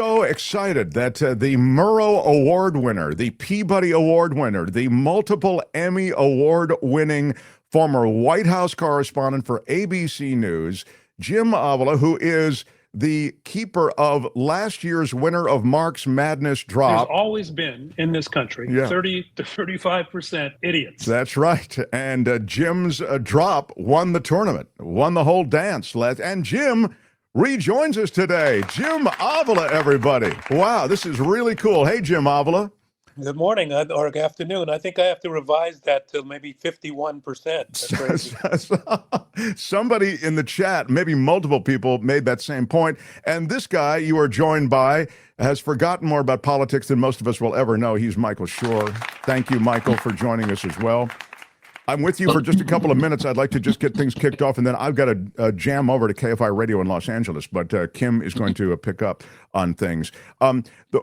So excited that the Murrow Award winner, the Peabody Award winner, the multiple Emmy Award winning former White House correspondent for ABC News, Jim Avila, who is the keeper of last year's winner of Mark's Madness There's drop. always been in this country 30 to 35% idiots. That's right. And Jim's drop won the tournament, won the whole dance. And Jim rejoins us today. Jim Avila, everybody. Wow, this is really cool. Hey, Jim Avila. Good morning or afternoon. I think I have to revise that to maybe 51%. Somebody in the chat, maybe multiple people, made that same point. And this guy you are joined by has forgotten more about politics than most of us will ever know. He's Michael Shure. Thank you, Michael, for joining us as well. I'm with you for just a couple of minutes. I'd like to just get things kicked off, and then I've got to jam over to KFI Radio in Los Angeles, but Kim is going to pick up on things.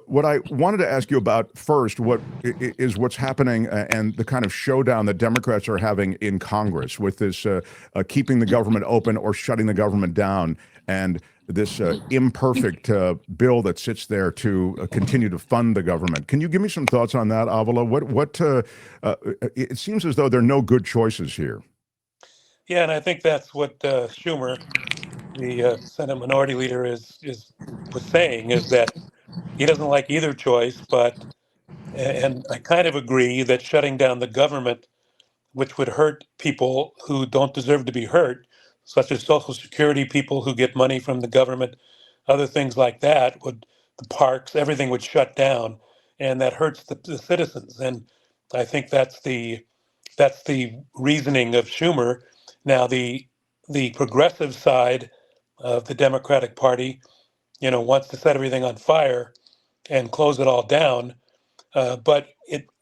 What I wanted to ask you about first is what's happening and the kind of showdown that Democrats are having in Congress with this keeping the government open or shutting the government down, and this imperfect bill that sits there to continue to fund the government. Can you give me some thoughts on that, Avila? It seems as though there are no good choices here. Yeah, and I think that's what Schumer, the Senate Minority Leader, was saying, is that he doesn't like either choice, and I kind of agree that shutting down the government, which would hurt people who don't deserve to be hurt, such as Social Security people who get money from the government, other things like that, the parks, everything would shut down, and that hurts the citizens. And I think that's the reasoning of Schumer. Now, the progressive side of the Democratic Party, wants to set everything on fire and close it all down. But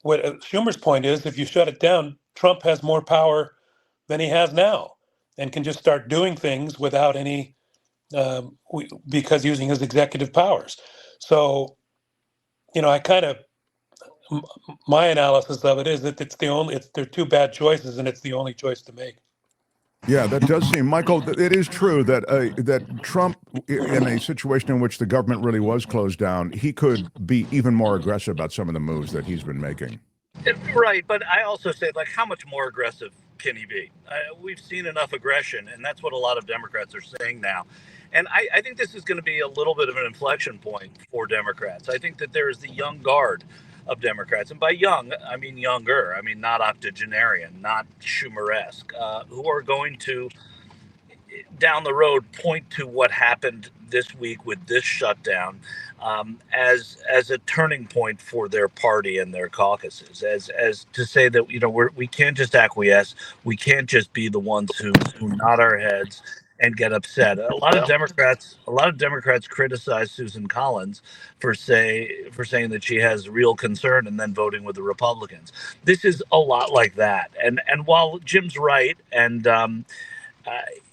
what Schumer's point is, if you shut it down, Trump has more power than he has now, and can just start doing things without any, because using his executive powers. So, my analysis of it is that they're two bad choices, and it's the only choice to make. Yeah, that does seem, Michael, it is true that that Trump, in a situation in which the government really was closed down, he could be even more aggressive about some of the moves that he's been making. Right, but I also say, how much more aggressive can he be? We've seen enough aggression, and that's what a lot of Democrats are saying now. And I think this is going to be a little bit of an inflection point for Democrats. I think that there is the young guard of Democrats, and by young, I mean younger. I mean not octogenarian, not Schumer-esque, who are going to, down the road, point to what happened this week with this shutdown as a turning point for their party and their caucuses, as to say that we can't just acquiesce, we can't just be the ones who nod our heads and get upset. A lot of Democrats criticize Susan Collins for saying that she has real concern and then voting with the Republicans. This is a lot like that. And while Jim's right, and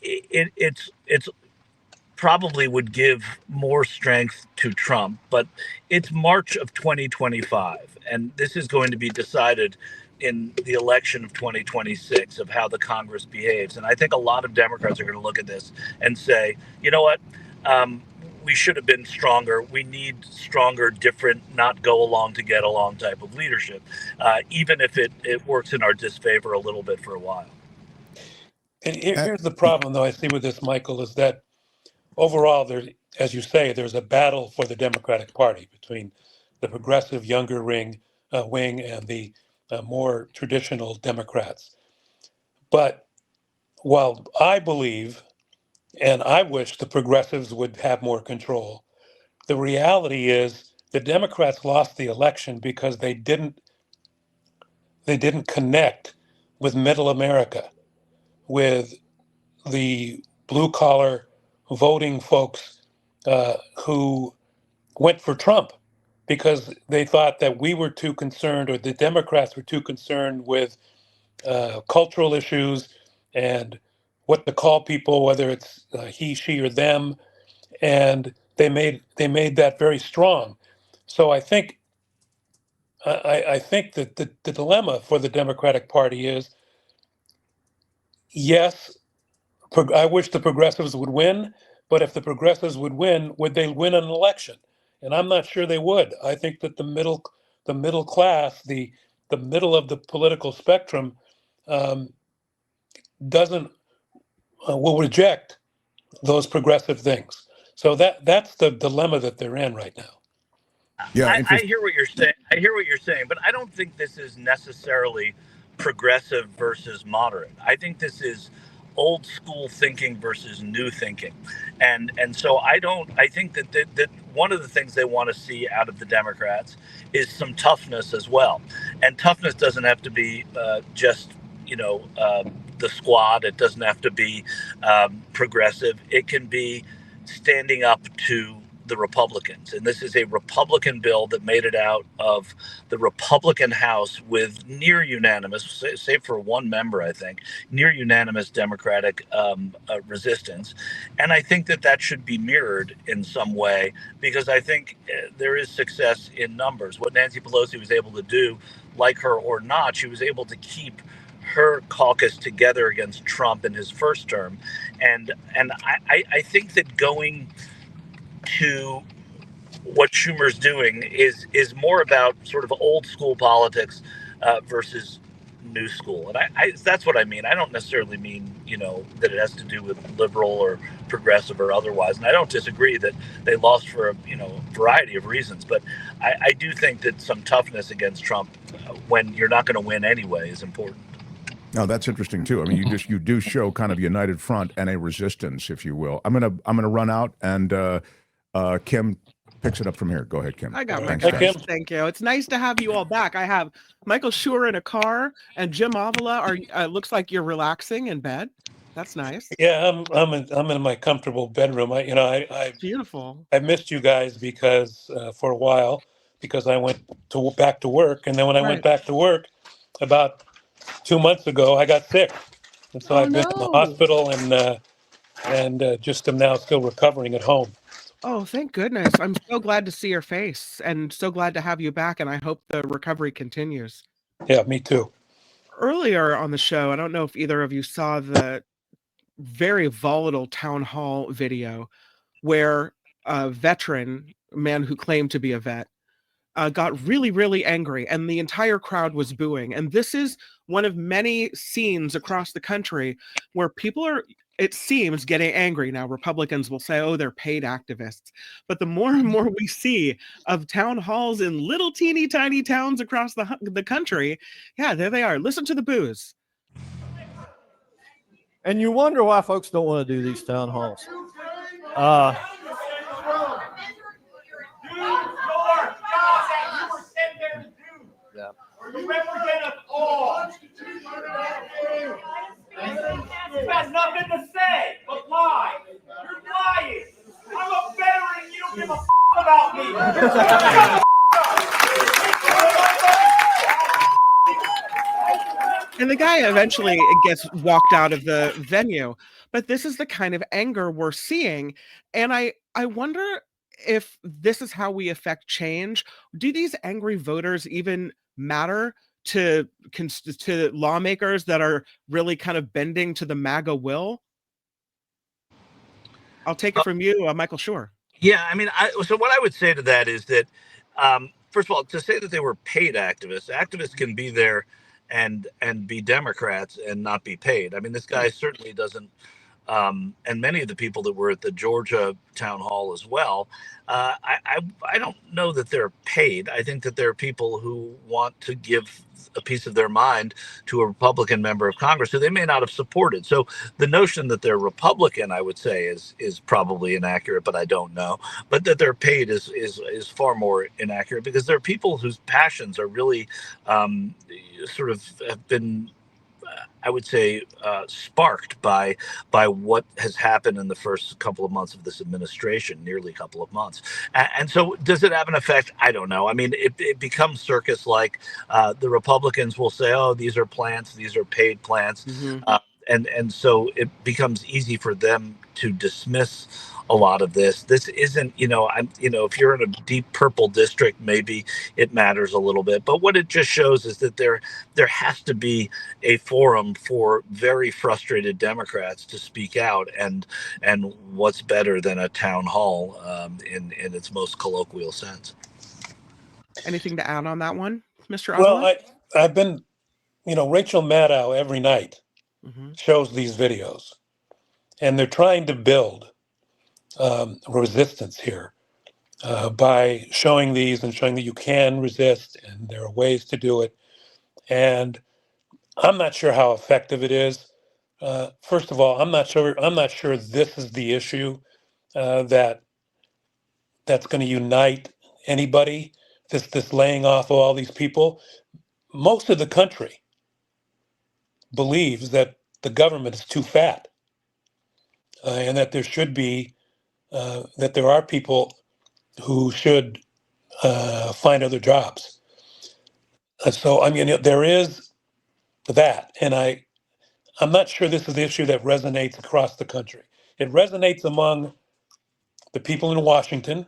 it's probably would give more strength to Trump, but it's March of 2025, and this is going to be decided in the election of 2026 of how the Congress behaves. And I think a lot of Democrats are going to look at this and say, you know what, we should have been stronger. We need stronger, different, not go along to get along type of leadership, even if it works in our disfavor a little bit for a while. And here's the problem, though, I see with this, Michael, is that overall, as you say, there's a battle for the Democratic Party between the progressive younger wing and the more traditional Democrats. But while I believe, and I wish the progressives would have more control, the reality is the Democrats lost the election because they didn't connect with middle America, with the blue collar voting folks who went for Trump because they thought that we were too concerned, or the Democrats were too concerned with cultural issues and what to call people, whether it's he, she, or them, and they made that very strong. So I think that the dilemma for the Democratic Party is, yes, I wish the progressives would win, but if the progressives would win, would they win an election? and I'm not sure they would. I think that the middle class, the middle of the political spectrum, doesn't will reject those progressive things. So that's the dilemma that they're in right now. Yeah, I hear what you're saying. I hear what you're saying, but I don't think this is necessarily progressive versus moderate. I think this is old school thinking versus new thinking, and so I think that one of the things they want to see out of the Democrats is some toughness as well, and toughness doesn't have to be just the squad. It doesn't have to be progressive. It can be standing up to the Republicans. And this is a Republican bill that made it out of the Republican House with near unanimous, save for one member, I think, near unanimous Democratic resistance. And I think that should be mirrored in some way, because I think there is success in numbers. What Nancy Pelosi was able to do, like her or not, she was able to keep her caucus together against Trump in his first term. And I think that going to what Schumer's doing is more about sort of old school politics versus new school. And I that's what I mean. I don't necessarily mean, that it has to do with liberal or progressive or otherwise. And I don't disagree that they lost for a variety of reasons. But I do think that some toughness against Trump when you're not going to win anyway is important. No, that's interesting too. I mean, you do show kind of a united front and a resistance, if you will. I'm gonna run out, and Kim picks it up from here. Go ahead, Kim. I got my Thanks, guys. guys. Thank you. It's nice to have you all back. I have Michael Shure in a car, and Jim Avila. Looks like you're relaxing in bed. That's nice. Yeah, I'm in my comfortable bedroom. I Beautiful. I missed you guys because for a while, because I went back to work, and then when I went back to work about 2 months ago, I got sick, and so I've been in the hospital, and just am now still recovering at home. Oh, thank goodness. I'm so glad to see your face, and so glad to have you back, and I hope the recovery continues. Yeah, me too. Earlier on the show, I don't know if either of you saw the very volatile town hall video where a veteran, a man who claimed to be a vet, got really, really angry, and the entire crowd was booing. And this is one of many scenes across the country where people are, it seems, getting angry. Now, Republicans will say, oh, they're paid activists. But the more and more we see of town halls in little teeny tiny towns across the country, yeah, there they are. Listen to the boos. And you wonder why folks don't want to do these town halls. Yeah. You represent us all. You got nothing to say but lie. You're lying. I'm a veteran and you don't give a about me. And the guy eventually gets walked out of the venue. But this is the kind of anger we're seeing. And I wonder if this is how we affect change. Do these angry voters even matter to lawmakers that are really kind of bending to the MAGA will? I'll take it from you, Michael Shure. Yeah, I mean, so what I would say to that is that, first of all, to say that they were paid activists can be there and be Democrats and not be paid. I mean, this guy certainly doesn't, and many of the people that were at the Georgia town hall as well, I don't know that they're paid. I think that there are people who want to give a piece of their mind to a Republican member of Congress who they may not have supported. So the notion that they're Republican, I would say, is probably inaccurate, but I don't know. But that they're paid is far more inaccurate, because there are people whose passions are really sort of have been, I would say, sparked by what has happened in the first couple of months of this administration, nearly a couple of months. And so does it have an effect? I don't know. I mean, it becomes circus-like. The Republicans will say, oh, these are plants, these are paid plants. Mm-hmm. And so it becomes easy for them to dismiss a lot of this. This isn't, if you're in a deep purple district, maybe it matters a little bit. But what it just shows is that there has to be a forum for very frustrated Democrats to speak out, and what's better than a town hall in its most colloquial sense. Anything to add on that one, Mr. Well, Avila? I've been, Rachel Maddow every night Mm-hmm. shows these videos, and they're trying to build resistance here by showing these and showing that you can resist and there are ways to do it. And I'm not sure how effective it is. First of all, I'm not sure this is the issue that's going to unite anybody. This laying off of all these people. Most of the country believes that the government is too fat, and that there should be that there are people who should find other jobs. So there is that, and I'm not sure this is the issue that resonates across the country. It resonates among the people in Washington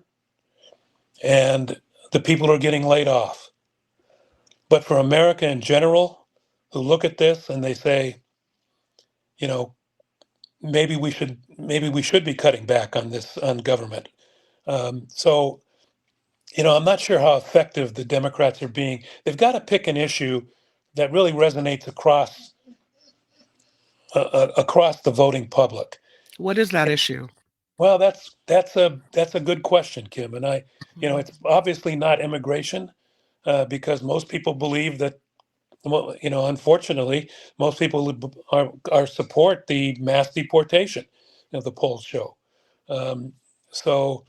and the people who are getting laid off. But for America in general, who look at this and they say, maybe we should be cutting back on government. So I'm not sure how effective the Democrats are being. They've got to pick an issue that really resonates across the voting public. What is that issue? Well, that's a good question, Kim. And it's obviously not immigration, because most people believe that, unfortunately, most people are support the mass deportation. The polls show. So,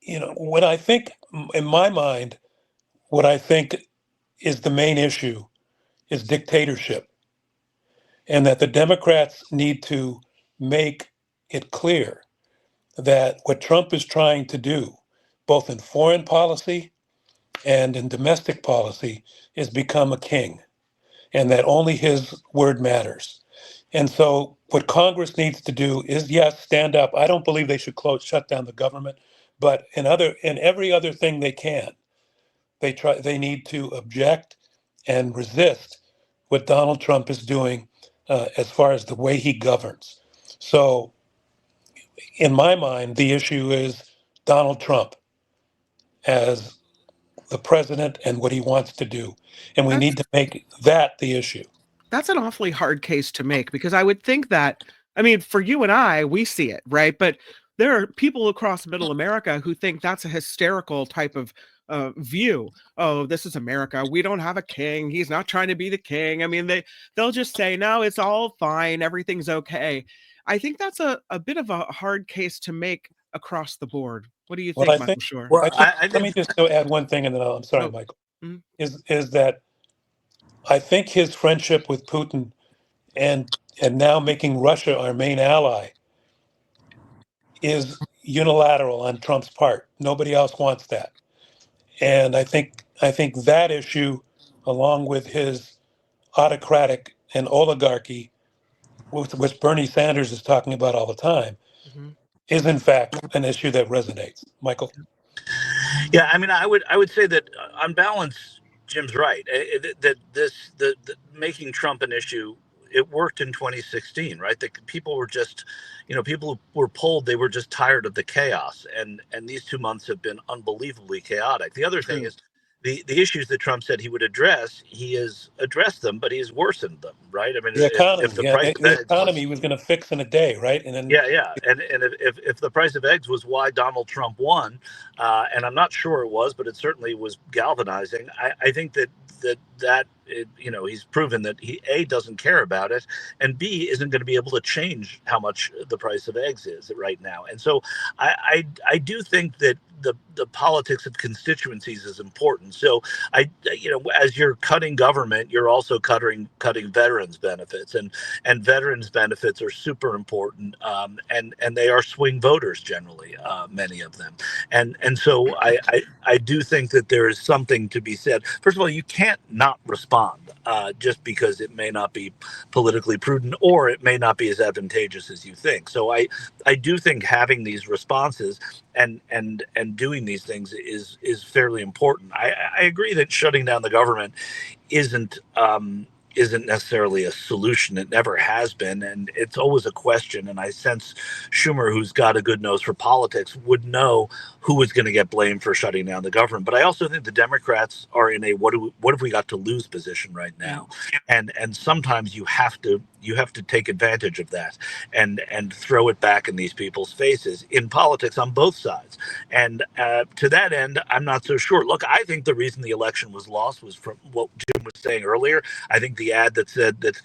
what I think, in my mind, what I think is the main issue is dictatorship, and that the Democrats need to make it clear that what Trump is trying to do, both in foreign policy and in domestic policy, is become a king, and that only his word matters. And so what Congress needs to do is, yes, stand up. I don't believe they should shut down the government, but in every other thing they can, they need to object and resist what Donald Trump is doing as far as the way he governs. So in my mind, the issue is Donald Trump as the president and what he wants to do. And we need to make that the issue. That's an awfully hard case to make, because I would think that, for you and I, we see it, right? But there are people across middle America who think that's a hysterical type of view. Oh, this is America. We don't have a king. He's not trying to be the king. They'll just say, no, it's all fine. Everything's okay. I think that's a bit of a hard case to make across the board. What do you think, Michael Shure? Well, let me just add one thing, and then I'm sorry, Michael. Mm-hmm. Is that I think his friendship with Putin and now making Russia our main ally is unilateral on Trump's part. Nobody else wants that. And I think that issue, along with his autocratic and oligarchy, which Bernie Sanders is talking about all the time, is in fact an issue that resonates. Michael? Yeah, I would say that on balance, Jim's right. That the making Trump an issue, it worked in 2016, right? The people were just, people who were polled, they were just tired of the chaos, and these 2 months have been unbelievably chaotic. The other thing is the issues that Trump said he would address, he has addressed them, but he has worsened them, right? The economy, the economy was going to fix in a day, right? And then and if the price of eggs was why Donald Trump won, and I'm not sure it was, but it certainly was galvanizing. I think that he's proven that he doesn't care about it, and B, isn't going to be able to change how much the price of eggs is right now. And so I do think that the politics of constituencies is important. So as you're cutting government, you're also cutting veterans benefits, and veterans benefits are super important, and they are swing voters generally, many of them, and so I I do think that there is something to be said. First of all, you can't not respond just because it may not be politically prudent or it may not be as advantageous as you think. So I do think having these responses and doing these things is fairly important. I agree that shutting down the government isn't necessarily a solution. It never has been, and it's always a question. And I sense Schumer, who's got a good nose for politics, would know who was going to get blamed for shutting down the government. But I also think the Democrats are in a what have we got to lose position right now, and sometimes you have to take advantage of that and throw it back in these people's faces in politics on both sides. And to that end, I'm not so sure. Look, I think the reason the election was lost was from what Jim was saying earlier. I think the ad that said that,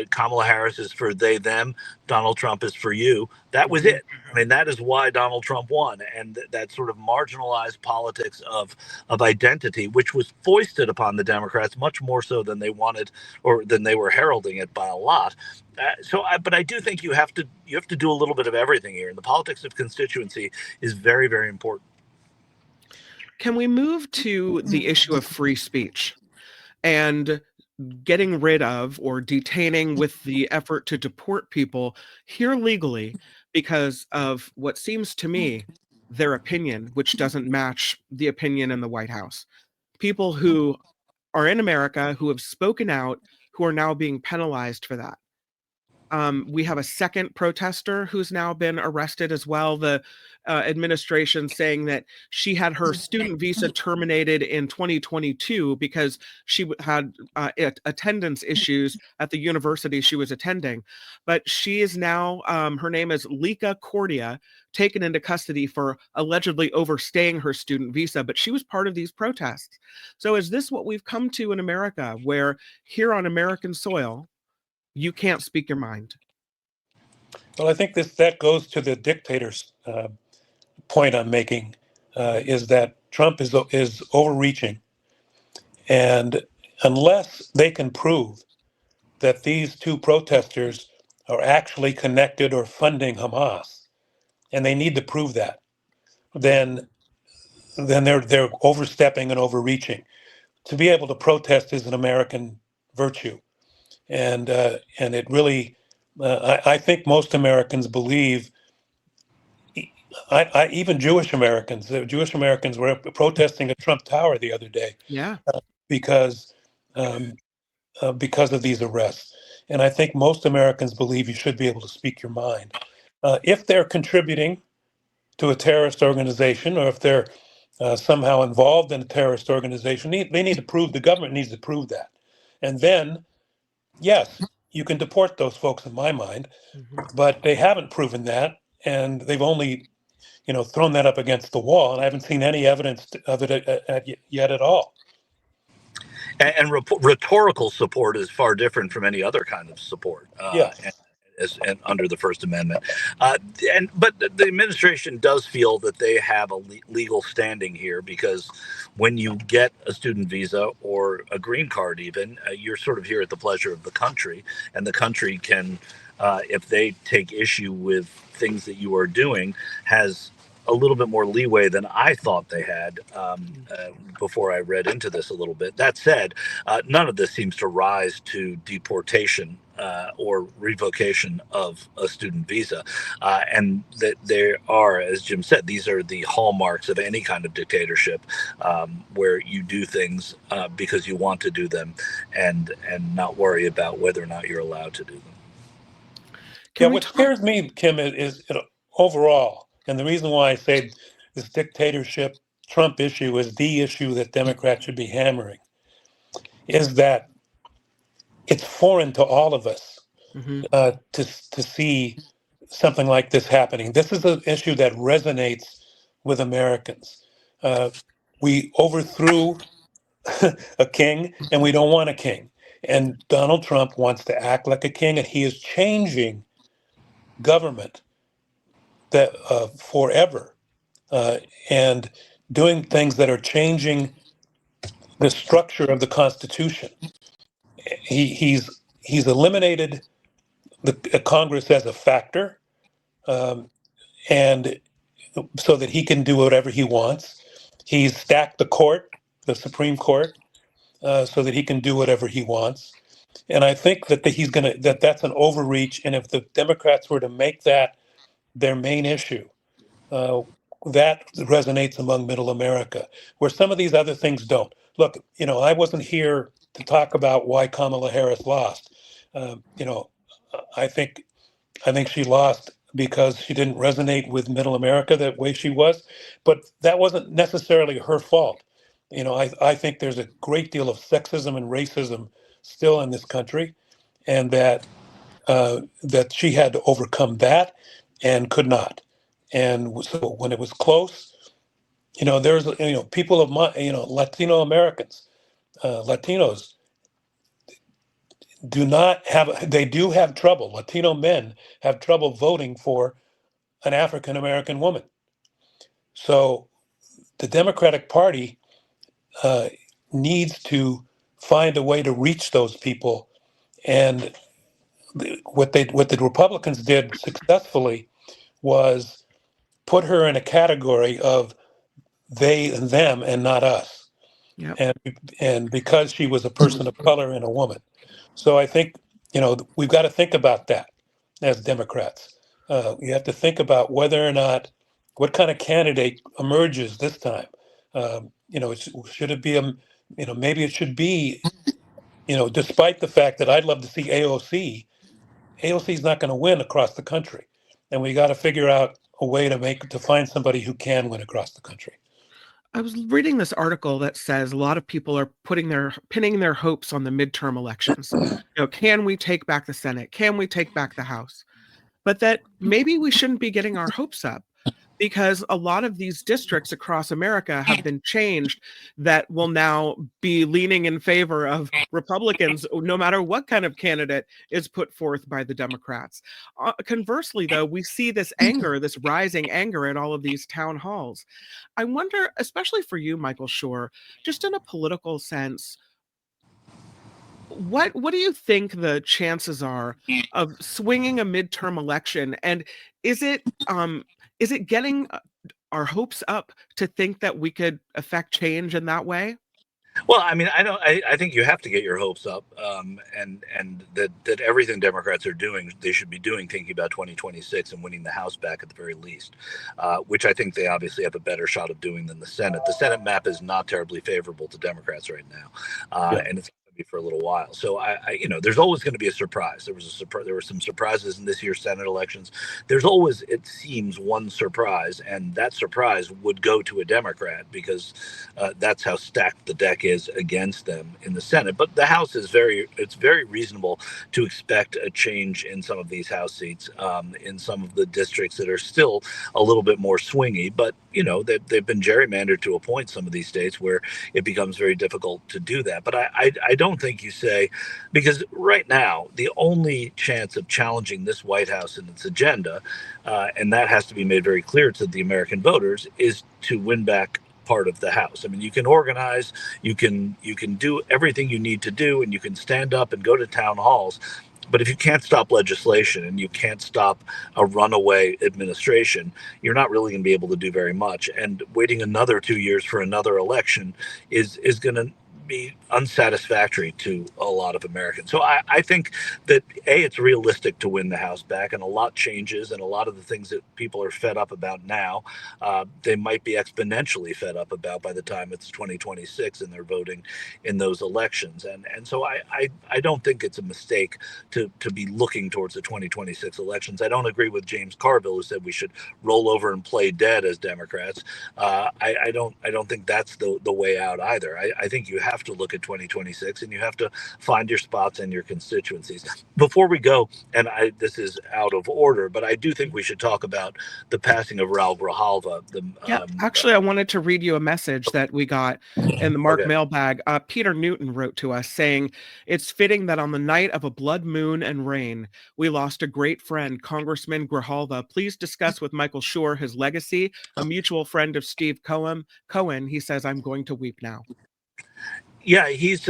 Kamala Harris is for they, them, Donald Trump is for you. That was it. I mean, that is why Donald Trump won. And that sort of marginalized politics of identity, which was foisted upon the Democrats much more so than they wanted or than they were heralding it by a lot. But I do think you have to do a little bit of everything here. And the politics of constituency is very, very important. Can we move to the issue of free speech and getting rid of or detaining with the effort to deport people here legally because of what seems to me their opinion, which doesn't match the opinion in the White House? People who are in America, who have spoken out, who are now being penalized for that. We have a second protester who's now been arrested as well. The administration saying that she had her student visa terminated in 2022 because she had attendance issues at the university she was attending. But she is now, her name is Lika Cordia, taken into custody for allegedly overstaying her student visa, but she was part of these protests. So is this what we've come to in America, where here on American soil, you can't speak your mind? Well, I think that goes to the dictator's point I'm making, is that Trump is overreaching, and unless they can prove that these two protesters are actually connected or funding Hamas, and they need to prove that, then they're overstepping and overreaching. To be able to protest is an American virtue, and it really, I think most Americans believe. Even Jewish Americans were protesting at Trump Tower the other day. Yeah. Because of these arrests. And I think most Americans believe you should be able to speak your mind. If they're contributing to a terrorist organization, or if they're somehow involved in a terrorist organization, they need to prove, the government needs to prove that. And then, yes, you can deport those folks in my mind, but they haven't proven that, and they've only thrown that up against the wall, and I haven't seen any evidence of it yet at all. And rhetorical support is far different from any other kind of support. And under the First Amendment, but the administration does feel that they have a legal standing here, because when you get a student visa or a green card, even you're sort of here at the pleasure of the country, and the country can, if they take issue with things that you are doing, has a little bit more leeway than I thought they had before I read into this a little bit. That said, none of this seems to rise to deportation or revocation of a student visa. And that there are, as Jim said, these are the hallmarks of any kind of dictatorship, where you do things because you want to do them, and not worry about whether or not you're allowed to do them. What scares me, Kim, is overall, and the reason why I say this dictatorship Trump issue is the issue that Democrats should be hammering, is that it's foreign to all of us to see something like this happening. This is an issue that resonates with Americans. We overthrew a king, and we don't want a king. And Donald Trump wants to act like a king, and he is changing government that forever, and doing things that are changing the structure of the Constitution. He's eliminated the Congress as a factor, and so that he can do whatever he wants. he's stacked the court, the Supreme Court, so that he can do whatever he wants. And I think that that's an overreach. And if the Democrats were to make that their main issue, that resonates among middle America, where some of these other things don't. Look, I wasn't here to talk about why Kamala Harris lost. I think she lost because she didn't resonate with middle America that way she was, but that wasn't necessarily her fault. I think there's a great deal of sexism and racism still in this country, and that she had to overcome that and could not. And so when it was close, there's people of my Latino Americans, Latinos do have trouble. Latino men have trouble voting for an African American woman. So the Democratic Party needs to find a way to reach those people. And what the Republicans did successfully was put her in a category of they and them and not us. Yep. And because she was a person of color and a woman. So I think, we've got to think about that as Democrats. You have to think about whether or not, what kind of candidate emerges this time. Should it be maybe it should be, despite the fact that I'd love to see AOC is not going to win across the country. And we got to figure out a way to find somebody who can win across the country. I was reading this article that says a lot of people are pinning their hopes on the midterm elections. Can we take back the Senate? Can we take back the House? But that maybe we shouldn't be getting our hopes up, because a lot of these districts across America have been changed that will now be leaning in favor of Republicans, no matter what kind of candidate is put forth by the Democrats. Conversely, though, we see this rising anger at all of these town halls. I wonder, especially for you, Michael Shure, just in a political sense, what do you think the chances are of swinging a midterm election? And is it getting our hopes up to think that we could affect change in that way? Well, I mean, I think you have to get your hopes up, and that everything Democrats are doing, they should be doing, thinking about 2026 and winning the House back at the very least, which I think they obviously have a better shot of doing than the Senate. The Senate map is not terribly favorable to Democrats right now, and it's for a little while. So there's always going to be a surprise. There were some surprises in this year's Senate elections. There's always, it seems, one surprise, and that surprise would go to a Democrat, because that's how stacked the deck is against them in the Senate. But the House is it's very reasonable to expect a change in some of these House seats, in some of the districts that are still a little bit more swingy. But they've been gerrymandered to a point, some of these states, where it becomes very difficult to do that. But I don't think you say, because right now the only chance of challenging this White House and its agenda, and that has to be made very clear to the American voters, is to win back part of the House. I mean, you can organize, you can do everything you need to do, and you can stand up and go to town halls. But if you can't stop legislation and you can't stop a runaway administration, you're not really going to be able to do very much. And waiting another 2 years for another election is going to be unsatisfactory to a lot of Americans. So I think that it's realistic to win the House back, and a lot changes, and a lot of the things that people are fed up about now, they might be exponentially fed up about by the time it's 2026 and they're voting in those elections. And so I don't think it's a mistake to be looking towards the 2026 elections. I don't agree with James Carville, who said we should roll over and play dead as Democrats. I don't think that's the way out either. I think you have to look at 2026, and you have to find your spots and your constituencies. Before we go, and this is out of order, but I do think we should talk about the passing of Raul Grijalva. Actually, I wanted to read you a message that we got in the Mark mailbag. Peter Newton wrote to us saying, "It's fitting that on the night of a blood moon and rain, we lost a great friend, Congressman Grijalva. Please discuss with Michael Shure his legacy, a mutual friend of Steve Cohen." He says, "I'm going to weep now." Yeah, he's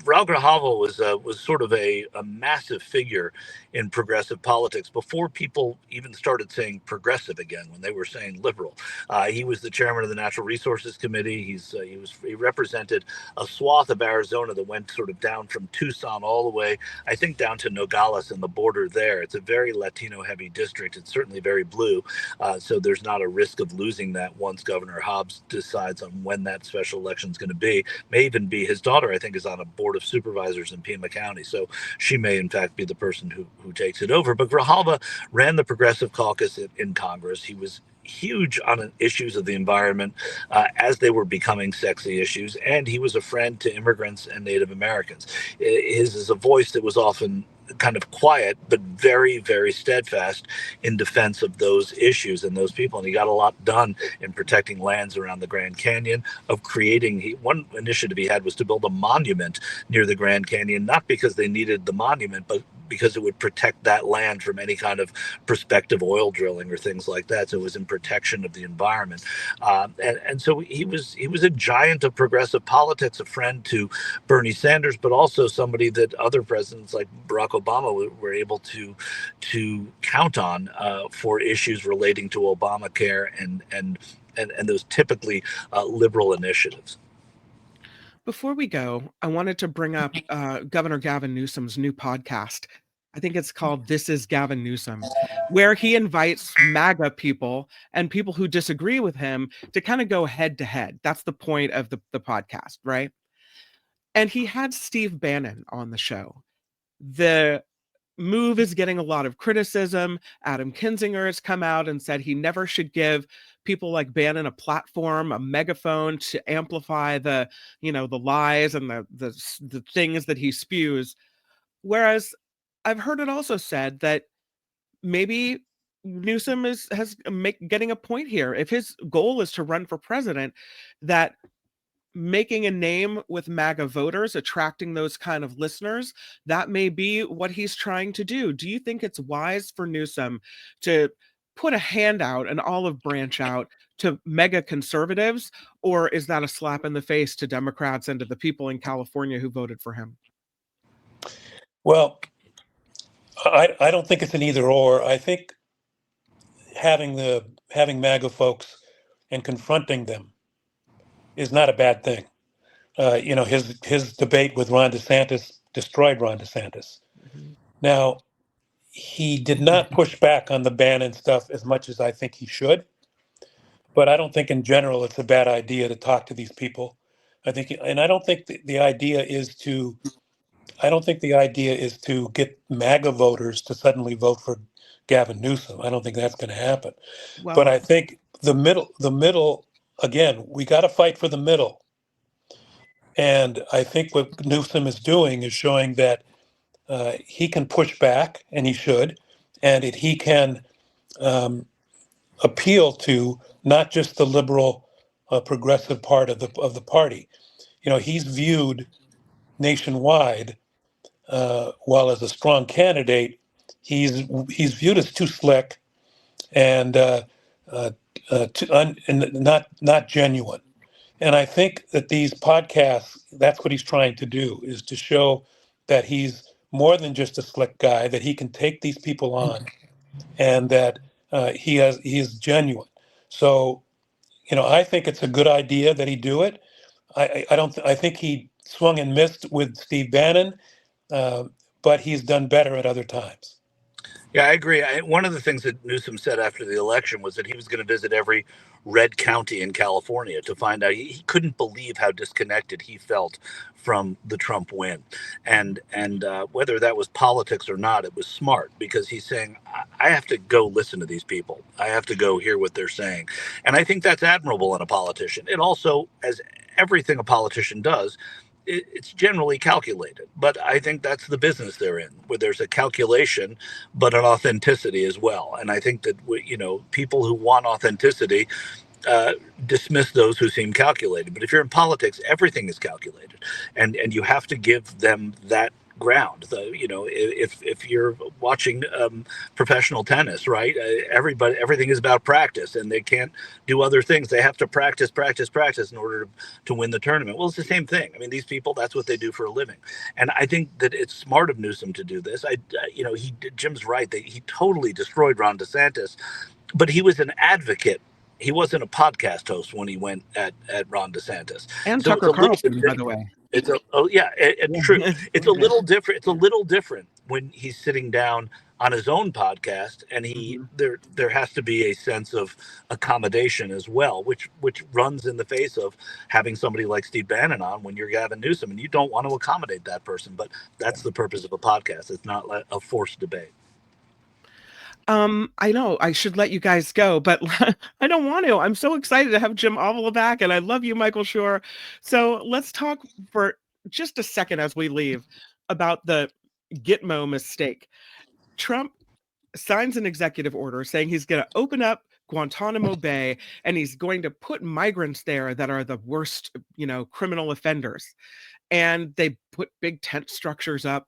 Raul Grijalva was sort of a massive figure in progressive politics before people even started saying progressive again, when they were saying liberal. He was the chairman of the Natural Resources Committee. He represented a swath of Arizona that went sort of down from Tucson all the way, I think, down to Nogales and the border there. It's a very Latino-heavy district. It's certainly very blue, so there's not a risk of losing that once Governor Hobbs decides on when that special election is going to be. May even be his daughter, I think, is on a board of supervisors in Pima County, so she may in fact be the person who takes it over. But Grijalva ran the Progressive Caucus in Congress. He was huge on issues of the environment as they were becoming sexy issues, and he was a friend to immigrants and Native Americans. His is a voice that was often kind of quiet, but very, very steadfast in defense of those issues and those people. And he got a lot done in protecting lands around the Grand Canyon, of creating, one initiative he had was to build a monument near the Grand Canyon, not because they needed the monument, but because it would protect that land from any kind of prospective oil drilling or things like that. So it was in protection of the environment. And so he was a giant of progressive politics, a friend to Bernie Sanders, but also somebody that other presidents like Barack Obama were able to count on for issues relating to Obamacare and those typically liberal initiatives. Before we go, I wanted to bring up Governor Gavin Newsom's new podcast. I think it's called This is Gavin Newsom, where he invites MAGA people and people who disagree with him to kind of go head to head. That's the point of the podcast, right? And he had Steve Bannon on the show. The move is getting a lot of criticism. Adam Kinzinger has come out and said he never should give people like Bannon a platform, a megaphone to amplify the lies and the things that he spews. Whereas I've heard it also said that maybe Newsom getting a point here. If his goal is to run for president, that making a name with MAGA voters, attracting those kind of listeners, that may be what he's trying to do. Do you think it's wise for Newsom to put a hand out, an olive branch out to mega conservatives, or is that a slap in the face to Democrats and to the people in California who voted for him? Well, I don't think it's an either or. I think having MAGA folks and confronting them is not a bad thing. His debate with Ron DeSantis destroyed Ron DeSantis. Mm-hmm. Now, he did not push back on the Bannon stuff as much as I think he should, but I don't think in general it's a bad idea to talk to these people. I don't think the idea is to get MAGA voters to suddenly vote for Gavin Newsom. I don't think that's going to happen. Well, but I think the middle, again, we got to fight for the middle. And I think what Newsom is doing is showing that he can push back, and he should, and that he can appeal to not just the liberal, progressive part of the party. He's viewed nationwide, while as a strong candidate, he's viewed as too slick and not genuine. And I think that these podcasts, that's what he's trying to do, is to show that he's more than just a slick guy, that he can take these people on, and that he is genuine. So, I think it's a good idea that he do it. I think he swung and missed with Steve Bannon, but he's done better at other times. Yeah, I agree. One of the things that Newsom said after the election was that he was going to visit every red county in California to find out. He couldn't believe how disconnected he felt from the Trump win. And whether that was politics or not, it was smart, because he's saying, I have to go listen to these people. I have to go hear what they're saying. And I think that's admirable in a politician. It also, as everything a politician does, it's generally calculated, but I think that's the business they're in, where there's a calculation, but an authenticity as well. And I think that, people who want authenticity dismiss those who seem calculated. But if you're in politics, everything is calculated, and you have to give them that ground. If you're watching professional tennis, right? Everything is about practice, and they can't do other things. They have to practice in order to win the tournament. Well, it's the same thing. I mean, these people, that's what they do for a living. And I think that it's smart of Newsome to do this. Jim's right. He totally destroyed Ron DeSantis, but he was an advocate. He wasn't a podcast host when he went at Ron DeSantis. And So Tucker Carlson, by the way. True. It's a little different. It's a little different when he's sitting down on his own podcast, and there has to be a sense of accommodation as well, which runs in the face of having somebody like Steve Bannon on when you're Gavin Newsom, and you don't want to accommodate that person. But that's the purpose of a podcast. It's not a forced debate. I know I should let you guys go, but I don't want to. I'm so excited to have Jim Avila back, and I love you, Michael Shure. So let's talk for just a second as we leave about the Gitmo mistake. Trump signs an executive order saying he's going to open up Guantanamo Bay, and he's going to put migrants there that are the worst, criminal offenders. And they put big tent structures up.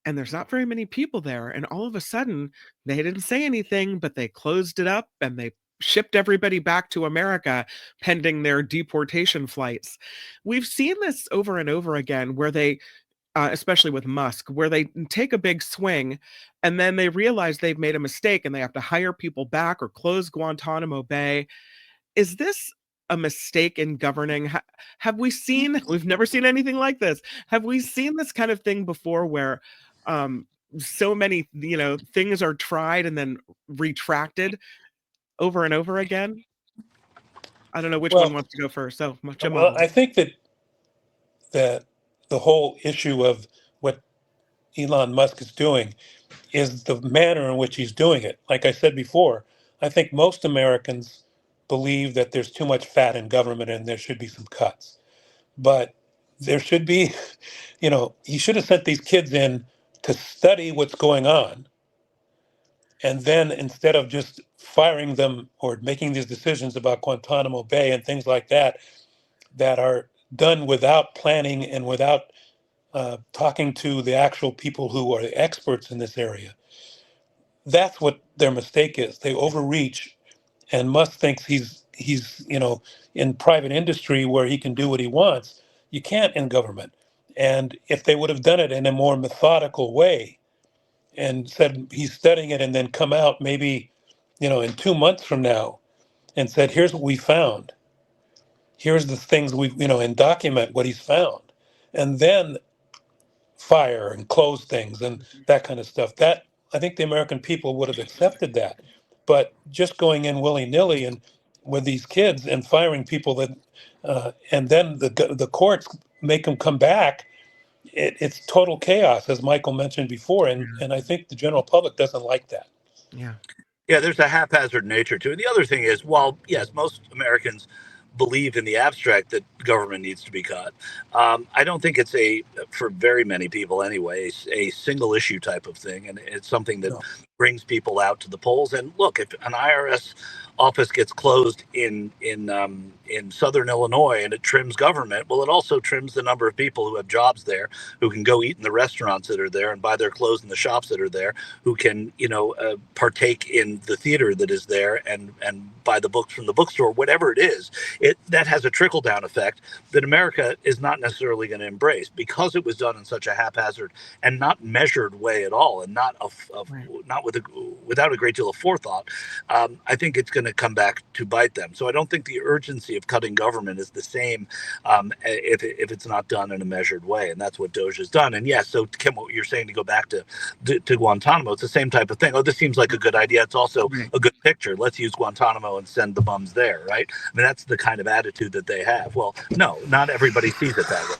And there's not very many people there. And all of a sudden, they didn't say anything, but they closed it up and they shipped everybody back to America pending their deportation flights. We've seen this over and over again where they, especially with Musk, where they take a big swing and then they realize they've made a mistake and they have to hire people back or close Guantanamo Bay. Is this a mistake in governing? We've never seen anything like this. Have we seen this kind of thing before where so many things are tried and then retracted over and over again? I don't know which one wants to go first. So I think that the whole issue of what Elon Musk is doing is the manner in which he's doing it. Like I said before, I think most Americans believe that there's too much fat in government and there should be some cuts. But there should be, he should have sent these kids in to study what's going on. And then instead of just firing them or making these decisions about Guantanamo Bay and things like that are done without planning and without talking to the actual people who are the experts in this area. That's what their mistake is. They overreach, and Musk thinks he's in private industry where he can do what he wants. You can't in government. And if they would have done it in a more methodical way and said he's studying it and then come out maybe, in 2 months from now and said, here's what we found. Here's the things we've, and document what he's found. And then fire and close things and that kind of stuff. That, I think the American people would have accepted that. But just going in willy-nilly and with these kids and firing people that, and then the courts make them come back, it's total chaos, as Michael mentioned before. And I think the general public doesn't like that. Yeah. Yeah, there's a haphazard nature to it. The other thing is, while, yes, most Americans believe in the abstract that government needs to be cut, I don't think it's for very many people anyway, a single issue type of thing. And it's something that brings people out to the polls. And look, if an IRS office gets closed in Southern Illinois and it trims government, well, it also trims the number of people who have jobs there, who can go eat in the restaurants that are there and buy their clothes in the shops that are there, who can, partake in the theater that is there and buy the books from the bookstore, whatever it is. That has a trickle down effect that America is not necessarily going to embrace because it was done in such a haphazard and not measured way at all, and not without a great deal of forethought. I think it's going to come back to bite them. So I don't think the urgency of cutting government is the same if it's not done in a measured way, and that's what Doge has done. And yes, so Kim, what you're saying to go back to Guantanamo, it's the same type of thing. Oh, this seems like a good idea. It's also a good picture. Let's use Guantanamo and send the bums there, right? I mean, that's the kind of attitude that they have. Well, no, not everybody sees it that way.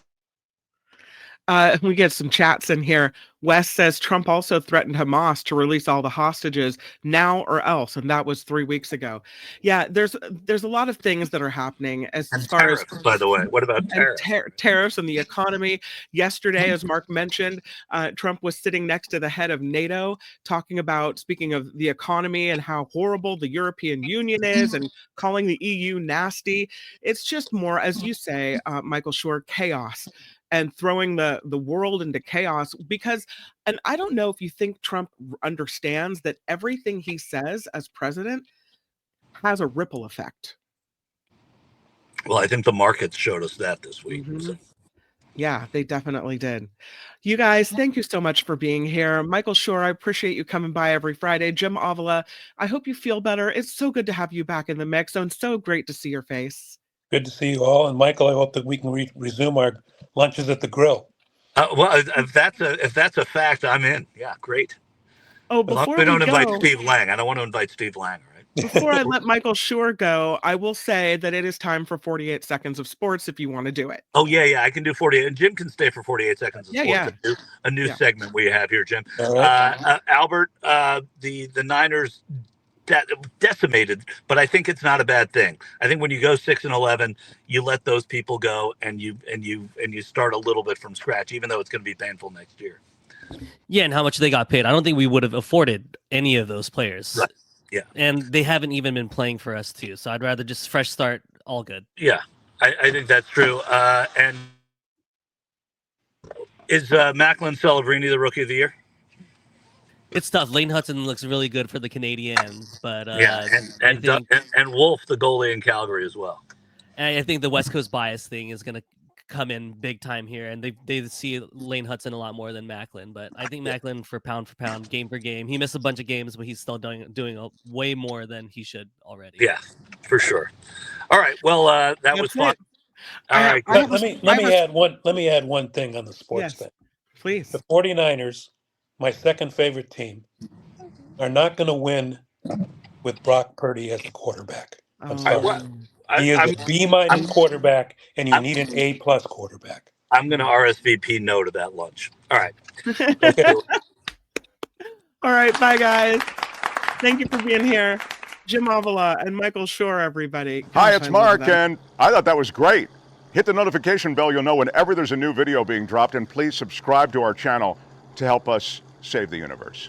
We get some chats in here. Wes says Trump also threatened Hamas to release all the hostages now or else, and that was 3 weeks ago. Yeah, there's a lot of things that are happening as far tariffs, as, by the way. What about tariffs? Tariffs and the economy. Yesterday, as Mark mentioned, Trump was sitting next to the head of NATO, speaking of the economy and how horrible the European Union is, and calling the EU nasty. It's just more, as you say, Michael Shure, chaos. and throwing the world into chaos. Because, and I don't know if you think Trump understands that everything he says as president has a ripple effect. Well, I think the markets showed us that this week. Mm-hmm. So. Yeah, they definitely did. You guys, thank you so much for being here. Michael Shure, I appreciate you coming by every Friday. Jim Avila, I hope you feel better. It's so good to have you back in the mix, and so great to see your face. Good to see you all. And Michael, I hope that we can resume our lunches at the grill. Well, if that's a fact, I'm in. Yeah, great. Oh, before we don't go, invite Steve Lang. I don't want to invite Steve Lang, right? Before I let Michael Shure go, I will say that it is time for 48 seconds of sports if you want to do it. Oh, yeah, I can do 48. And Jim can stay for 48 seconds of sports. Yeah. A new segment we have here, Jim. Right. Albert, the Niners decimated, but I think it's not a bad thing. I think when you go 6-11, you let those people go and you start a little bit from scratch, even though it's going to be painful next year. Yeah, and how much they got paid. I don't think we would have afforded any of those players. Right. Yeah. And they haven't even been playing for us too. So I'd rather just fresh start, all good. Yeah, I think that's true. And is Macklin Celebrini the rookie of the year? It's tough. Lane Hudson looks really good for the Canadians, but and Wolf, the goalie in Calgary as well. And I think the West Coast bias thing is going to come in big time here, and they see Lane Hudson a lot more than Macklin. But I think Macklin for pound, game for game, he missed a bunch of games, but he's still doing way more than he should already. Yeah, for sure. All right, well, that was fun. All right, let me add one thing on the sports thing. Please. The 49ers, my second favorite team, are not going to win with Brock Purdy as the quarterback. I'm sorry. He is a B- quarterback, and you need an A+ quarterback. I'm going to RSVP no to that lunch. All right. Okay. All right. Bye, guys. Thank you for being here. Jim Avila and Michael Shure, everybody. Hi, it's Mark, and I thought that was great. Hit the notification bell. You'll know whenever there's a new video being dropped, and please subscribe to our channel to help us save the universe.